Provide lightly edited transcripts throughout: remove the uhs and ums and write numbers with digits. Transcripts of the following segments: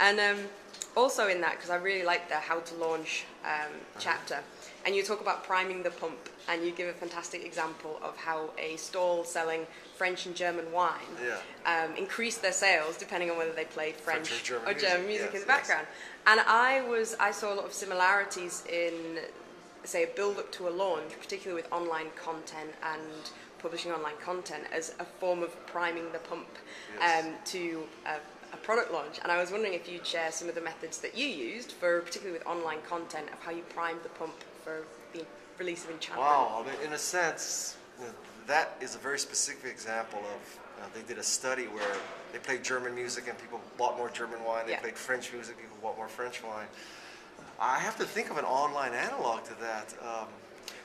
And also in that, because I really like the how to launch chapter, and you talk about priming the pump, and you give a fantastic example of how a stall selling French and German wine increased their sales depending on whether they played French or German music in the background. And I saw a lot of similarities in, say, a build-up to a launch, particularly with online content and publishing online content as a form of priming the pump to a product launch. And I was wondering if you'd share some of the methods that you used for, particularly with online content, of how you primed the pump for the release of Enchantment. Wow, I mean, in a sense, that is a very specific example of, they did a study where they played German music and people bought more German wine, they played French music, people bought more French wine. I have to think of an online analog to that.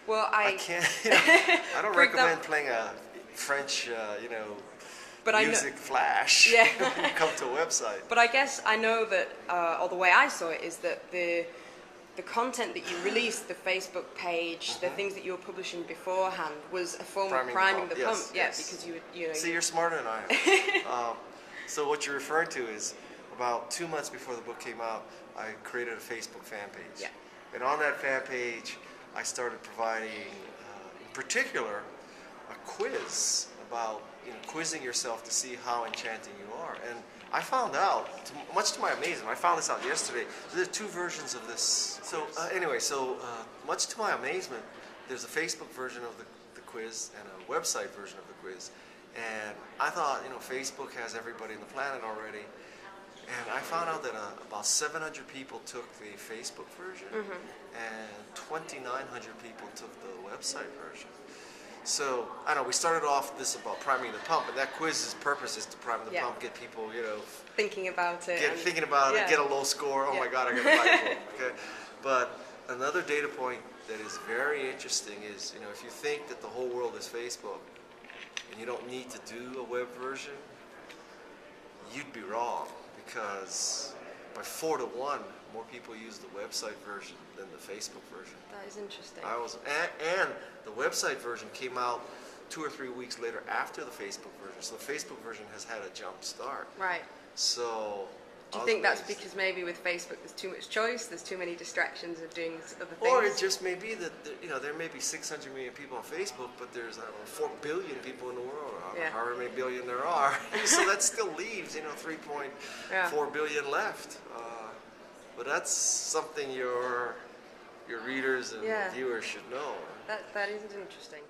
Well, I can't, I don't recommend playing a French, music flash when you come to a website. But I guess I know that, or the way I saw it is that the content that you released, the Facebook page, the things that you were publishing beforehand, was a form of priming the pump. Because you See, you're smarter than I am. So what you're referring to is about 2 months before the book came out, I created a Facebook fan page. Yeah. And on that fan page, I started providing, in particular, a quiz about quizzing yourself to see how enchanting you are. And I found out, much to my amazement, I found this out yesterday, there's 2 versions of this. So much to my amazement, there's a Facebook version of the quiz and a website version of the quiz. And I thought, Facebook has everybody on the planet already. And I found out that about 700 people took the Facebook version and 2,900 people took the website version. So, I don't know, we started off this about priming the pump, and that quiz's purpose is to prime the pump, get people, thinking about it. Get a low score, oh my God, I got to buy the book, okay? But another data point that is very interesting is, if you think that the whole world is Facebook, and you don't need to do a web version, you'd be wrong, because by 4 to 1, more people use the website version than the Facebook version. That is interesting. And the website version came out 2 or 3 weeks later after the Facebook version, so the Facebook version has had a jump start. Right. So. Do you think that's because maybe with Facebook there's too much choice, there's too many distractions of doing other things? Or it just may be that there may be 600 million people on Facebook, but there's 4 billion people in the world, or however many billion there are. So that still leaves 3.4 billion left. But that's something your readers and viewers should know. That is interesting.